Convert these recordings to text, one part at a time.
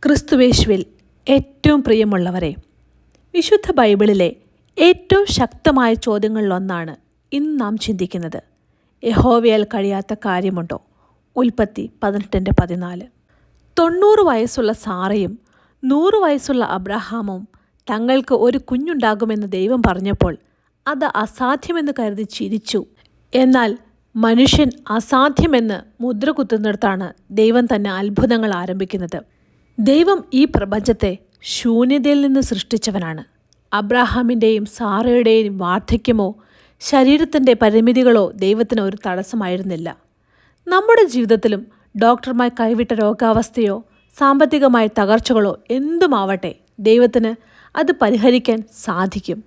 ക്രിസ്തുവേശുവിൽ ഏറ്റവും പ്രിയമുള്ളവരെ, വിശുദ്ധ ബൈബിളിലെ ഏറ്റവും ശക്തമായ ചോദ്യങ്ങളിലൊന്നാണ് ഇന്ന് നാം ചിന്തിക്കുന്നത്. യഹോവയാൽ കഴിയാത്ത കാര്യമുണ്ടോ? ഉൽപ്പത്തി 18:14. 90 വയസ്സുള്ള സാറയും 100 വയസ്സുള്ള അബ്രഹാമും തങ്ങൾക്ക് ഒരു കുഞ്ഞുണ്ടാകുമെന്ന് ദൈവം പറഞ്ഞപ്പോൾ അത് അസാധ്യമെന്ന് കരുതി ചിരിച്ചു. എന്നാൽ മനുഷ്യൻ അസാധ്യമെന്ന് മുദ്ര കുത്തുന്നിടത്താണ് ദൈവം തന്നെ അത്ഭുതങ്ങൾ ആരംഭിക്കുന്നത്. ദൈവം ഈ പ്രപഞ്ചത്തെ ശൂന്യതയിൽ നിന്ന് സൃഷ്ടിച്ചവനാണ്. അബ്രഹാമിൻ്റെയും സാറയുടെയും വാർദ്ധക്യമോ ശരീരത്തിൻ്റെ പരിമിതികളോ ദൈവത്തിന് ഒരു തടസ്സമായിരുന്നില്ല. നമ്മുടെ ജീവിതത്തിലും ഡോക്ടർമാർ കൈവിട്ട രോഗാവസ്ഥയോ സാമ്പത്തികമായ തകർച്ചകളോ എന്തുമാവട്ടെ, ദൈവത്തിന് അത് പരിഹരിക്കാൻ സാധിക്കും.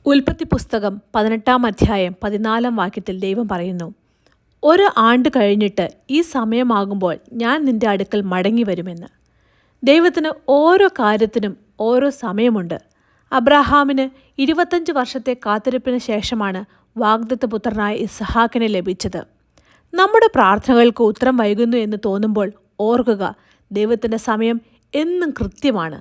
ഉൽപ്പത്തി പുസ്തകം 18:14 ദൈവം പറയുന്നു, ഒരു ആണ്ട് കഴിഞ്ഞിട്ട് ഈ സമയമാകുമ്പോൾ ഞാൻ നിന്റെ അടുക്കൽ മടങ്ങി വരുമെന്ന്. ദൈവത്തിന് ഓരോ കാര്യത്തിനും ഓരോ സമയമുണ്ട്. അബ്രഹാമിന് 25 വർഷത്തെ കാത്തിരിപ്പിന് ശേഷമാണ് വാഗ്ദത്ത പുത്രനായ ഇസ്ഹാക്കിനെ ലഭിച്ചത്. നമ്മുടെ പ്രാർത്ഥനകൾക്ക് ഉത്തരം വൈകുന്നു എന്ന് തോന്നുമ്പോൾ ഓർക്കുക, ദൈവത്തിൻ്റെ സമയം എന്നും കൃത്യമാണ്.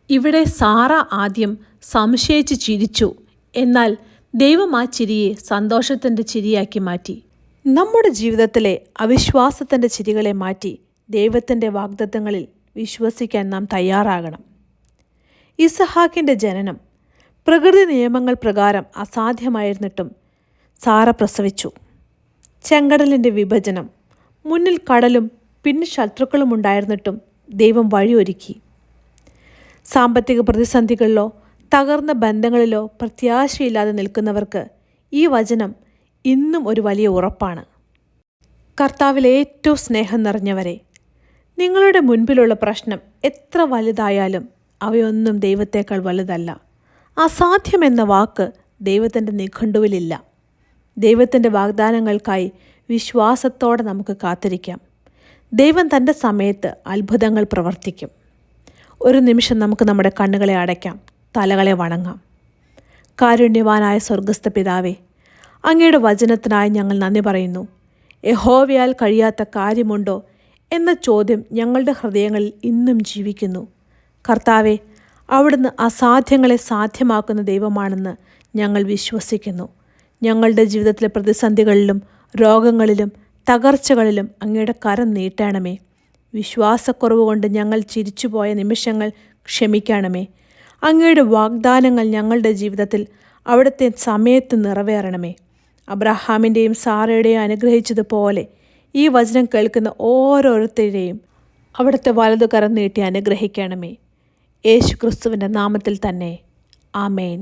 ഇവിടെ സാറ ആദ്യം സംശയിച്ച് ചിരിച്ചു. എന്നാൽ ദൈവം ആ ചിരിയെ സന്തോഷത്തിൻ്റെ ചിരിയാക്കി മാറ്റി. നമ്മുടെ ജീവിതത്തിലെ അവിശ്വാസത്തിൻ്റെ ചിരികളെ മാറ്റി ദൈവത്തിൻ്റെ വാഗ്ദത്തങ്ങളിൽ വിശ്വസിക്കാൻ നാം തയ്യാറാകണം. ഇസ്ഹാക്കിൻ്റെ ജനനം പ്രകൃതി നിയമങ്ങൾ പ്രകാരം അസാധ്യമായിരുന്നിട്ടും സാറ പ്രസവിച്ചു. ചെങ്കടലിൻ്റെ വിഭജനം, മുന്നിൽ കടലും പിന്നിൽ ശത്രുക്കളും ഉണ്ടായിരുന്നിട്ടും ദൈവം വഴിയൊരുക്കി. സാമ്പത്തിക പ്രതിസന്ധികളിലോ തകർന്ന ബന്ധങ്ങളിലോ പ്രത്യാശയില്ലാതെ നിൽക്കുന്നവർക്ക് ഈ വചനം ഇന്നും ഒരു വലിയ ഉറപ്പാണ്. കർത്താവിൽ ഏറ്റവും സ്നേഹം നിറഞ്ഞവരെ, നിങ്ങളുടെ മുൻപിലുള്ള പ്രശ്നം എത്ര വലുതായാലും അവയൊന്നും ദൈവത്തേക്കാൾ വലുതല്ല. അസാധ്യമെന്ന വാക്ക് ദൈവത്തിൻ്റെ നിഘണ്ടുവിലില്ല. ദൈവത്തിൻ്റെ വാഗ്ദാനങ്ങൾക്കായി വിശ്വാസത്തോടെ നമുക്ക് കാത്തിരിക്കാം. ദൈവം തൻ്റെ സമയത്ത് അത്ഭുതങ്ങൾ പ്രവർത്തിക്കും. ഒരു നിമിഷം നമുക്ക് നമ്മുടെ കണ്ണുകളെ അടയ്ക്കാം, തലകളെ വണങ്ങാം. കാരുണ്യവാനായ സ്വർഗസ്ഥ പിതാവേ, അങ്ങയുടെ വചനത്തിനായി ഞങ്ങൾ നന്ദി പറയുന്നു. യഹോവയാൽ കഴിയാത്ത കാര്യമുണ്ടോ എന്ന ചോദ്യം ഞങ്ങളുടെ ഹൃദയങ്ങളിൽ ഇന്നും ജീവിക്കുന്നു. കർത്താവെ, അവിടുന്ന് അസാധ്യങ്ങളെ സാധ്യമാക്കുന്ന ദൈവമാണെന്ന് ഞങ്ങൾ വിശ്വസിക്കുന്നു. ഞങ്ങളുടെ ജീവിതത്തിലെ പ്രതിസന്ധികളിലും രോഗങ്ങളിലും തകർച്ചകളിലും അങ്ങയുടെ കരം നീട്ടണമേ. വിശ്വാസക്കുറവ് കൊണ്ട് ഞങ്ങൾ ചിരിച്ചുപോയ നിമിഷങ്ങൾ ക്ഷമിക്കണമേ. അങ്ങയുടെ വാഗ്ദാനങ്ങൾ ഞങ്ങളുടെ ജീവിതത്തിൽ അവിടുത്തെ സമയത്ത് നിറവേറണമേ. അബ്രഹാമിൻ്റെയും സാറയുടെയും അനുഗ്രഹിച്ചതുപോലെ ഈ വചനം കേൾക്കുന്ന ഓരോരുത്തരെയും അവിടുത്തെ വലതുകരം നീട്ടി അനുഗ്രഹിക്കണമേ. യേശു ക്രിസ്തുവിൻ്റെ നാമത്തിൽ തന്നെ. ആമേൻ.